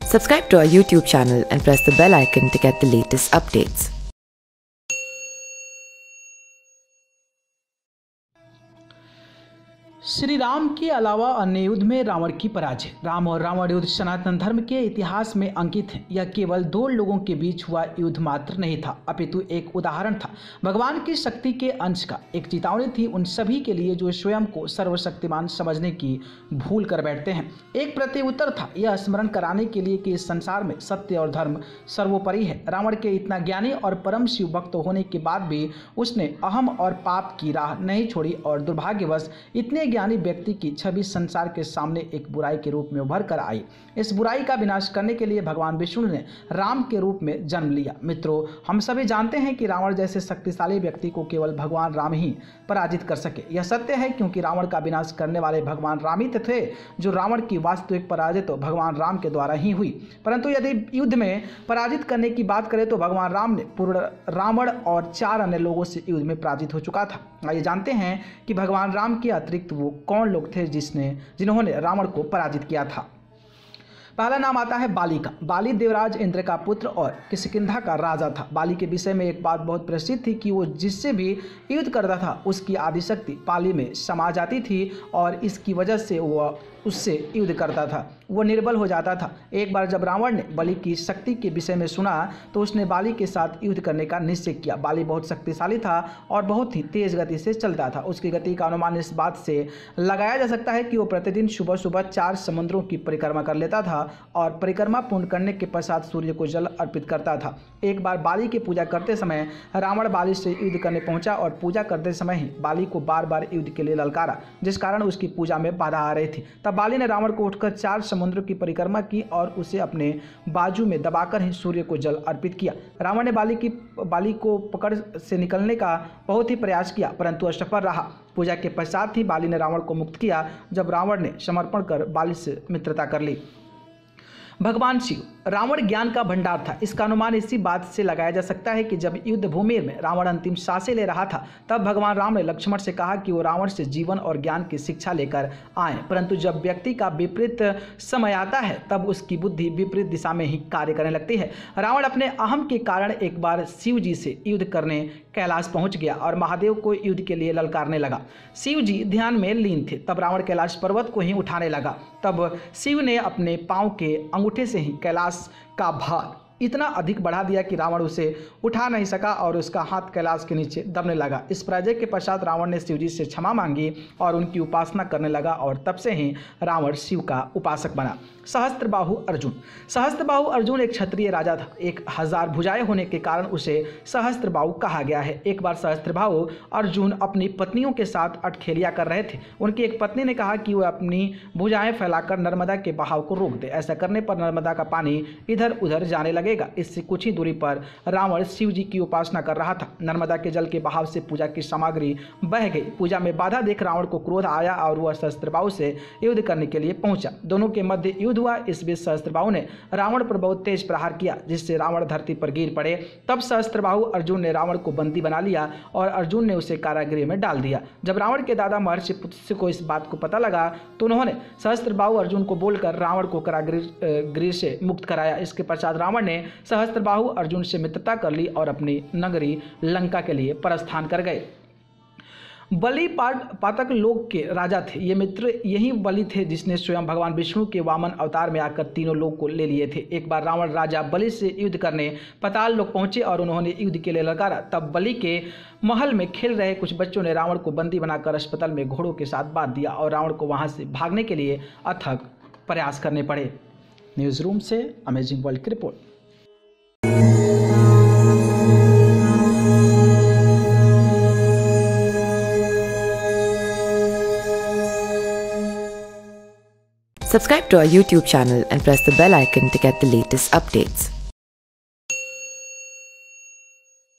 Subscribe to our YouTube channel and press the bell icon to get the latest updates. Shri Ram के अलावा अन्य युद्ध में रावण की पराजय। राम और रावण युद्ध सनातन धर्म के इतिहास में अंकित है। यह केवल दो लोगों के बीच हुआ युद्ध मात्र नहीं था, अपितु एक उदाहरण था भगवान की शक्ति के अंश का। एक चेतावनी थी उन सभी के लिए जो स्वयं को सर्वशक्तिमान समझने की भूल कर बैठते हैं। एक प्रत्युत्तर था यह स्मरण कराने के लिए कि इस संसार में सत्य और धर्म सर्वोपरि है। रावण के इतना ज्ञानी और परम शिव भक्त होने के बाद भी उसने अहम और पाप की राह नहीं छोड़ी और दुर्भाग्यवश इतने ज्ञानी व्यक्ति की छवि संसार के सामने एक बुराई के रूप में उभर कर आई। इस बुराई का विनाश करने के लिए भगवान विष्णु ने राम के रूप में जन्म लिया। मित्रों, हम सभी जानते हैं कि रावण जैसे शक्तिशाली व्यक्ति को केवल भगवान राम ही पराजित कर सके। यह सत्य है क्योंकि रावण का विनाश करने वाले भगवान राम ही थे। जो रावण की वास्तविक पराजय तो भगवान राम के द्वारा ही हुई। परंतु यदि युद्ध में पराजित करने की बात करें तो भगवान राम ने पूर्ण रावण और 4 अन्य लोगों से युद्ध में पराजित हो चुका था। आइए जानते हैं कि भगवान राम के अतिरिक्त वो कौन लोग थे जिन्होंने रावण को पराजित किया था। पहला नाम आता है बाली का। बाली देवराज इंद्र का पुत्र और किष्किंधा का राजा था। बाली के विषय में एक बात बहुत प्रसिद्ध थी कि वो जिससे भी युद्ध करता था उसकी आदिशक्ति बाली में समा जाती थी और इसकी वजह से वह उससे युद्ध करता था, वो निर्बल हो जाता था। एक बार जब रावण ने बलि की शक्ति के विषय में सुना तो उसने बाली के साथ युद्ध करने का निश्चय किया। बाली बहुत शक्तिशाली था और बहुत ही तेज गति से चलता था। उसकी गति का अनुमान इस बात से लगाया जा सकता है कि वो प्रतिदिन सुबह सुबह 4 समुद्रों की परिक्रमा कर लेता था और परिक्रमा पूर्ण करने के पश्चात सूर्य को जल अर्पित करता था। एक बार बाली की पूजा करते समय रावण बाली से युद्ध करने पहुंचा और पूजा करते समय ही बाली को बार बार युद्ध के लिए ललकारा, जिस कारण उसकी पूजा में बाधा आ रही थी। तब बाली ने रावण को उठकर 4 समुद्र की परिक्रमा की और उसे अपने बाजू में दबाकर ही सूर्य को जल अर्पित किया। रावण ने बाली को पकड़ से निकलने का बहुत ही प्रयास किया परंतु असफल रहा। पूजा के पश्चात ही बाली ने रावण को मुक्त किया जब रावण ने समर्पण कर बाली से मित्रता कर ली। भगवान शिव। रावण ज्ञान का भंडार था। इसका अनुमान इसी बात से लगाया जा सकता है कि जब युद्ध भूमि में रावण अंतिम सांसें ले रहा था तब भगवान राम ने लक्ष्मण से कहा कि वो रावण से जीवन और ज्ञान की शिक्षा लेकर आए। परंतु जब व्यक्ति का विपरीत समय आता है तब उसकी बुद्धि विपरीत दिशा में ही कार्य करने लगती है। रावण अपने अहम के कारण एक बार शिव जी से युद्ध करने कैलाश पहुंच गया और महादेव को युद्ध के लिए ललकारने लगा। शिव जी ध्यान में लीन थे। तब रावण कैलाश पर्वत को ही उठाने लगा। तब शिव ने अपने पांव के अंगूठे से ही कैलाश का भार इतना अधिक बढ़ा दिया कि रावण उसे उठा नहीं सका और उसका हाथ कैलाश के नीचे दबने लगा। इस पराजय के पश्चात रावण ने शिवजी से क्षमा मांगी और उनकी उपासना करने लगा और तब से ही रावण शिव का उपासक बना। सहस्त्रबाहु अर्जुन। सहस्त्रबाहु अर्जुन एक क्षत्रिय राजा था। 1000 भुजाएं होने के कारण उसे सहस्त्रबाहु कहा गया है। एक बार सहस्त्रबाहु अर्जुन अपनी पत्नियों के साथ अटखेलिया कर रहे थे। उनकी एक पत्नी ने कहा कि वह अपनी भुजाएं फैलाकर नर्मदा के बहाव को रोक दे। ऐसा करने पर नर्मदा का पानी इधर उधर जाने लगे। इससे कुछ ही दूरी पर रावण शिव जी की उपासना कर रहा था। नर्मदा के जल के बहाव से पूजा की सामग्री बह गई। पूजा में बाधा देख रावण को क्रोध आया और वह सहस्त्रबाहु से युद्ध करने के लिए पहुंचा। दोनों के मध्य युद्ध हुआ। इस बीच सहस्त्रबाहु ने रावण पर बहुत तेज प्रहार किया जिससे रावण धरती पर गिर पड़े। तब सहस्त्रबाहु अर्जुन ने रावण को बंदी बना लिया और अर्जुन ने उसे कारागृह में डाल दिया। जब रावण के दादा महर्षि पुत्र को इस बात को पता लगा तो उन्होंने सहस्त्रबाहु अर्जुन को बोलकर रावण को कारागृह से मुक्त कराया। इसके पश्चात रावण ने सहस्त्रबाहु अर्जुन से मित्रता कर ली और अपनी नगरी लंका के लिए प्रस्थान कर गए। बलि पातक लोक के राजा थे। ये मित्र यही बलि थे जिसने स्वयं भगवान विष्णु के वामन अवतार में आकर तीनों लोक को ले लिए थे। एक बार रावण राजा बलि से युद्ध करने पाताल लोक पहुंचे और उन्होंने युद्ध के लिए ललकारा। तब बलि के महल में खेल रहे कुछ बच्चों ने रावण को बंदी बनाकर अस्पताल में घोड़ों के साथ बांध दिया और रावण को वहां से भागने के लिए अथक प्रयास करने पड़े। न्यूज़ रूम से अमेजिंग वर्ल्ड की report. Subscribe to our YouTube channel and press the bell icon to get the latest updates.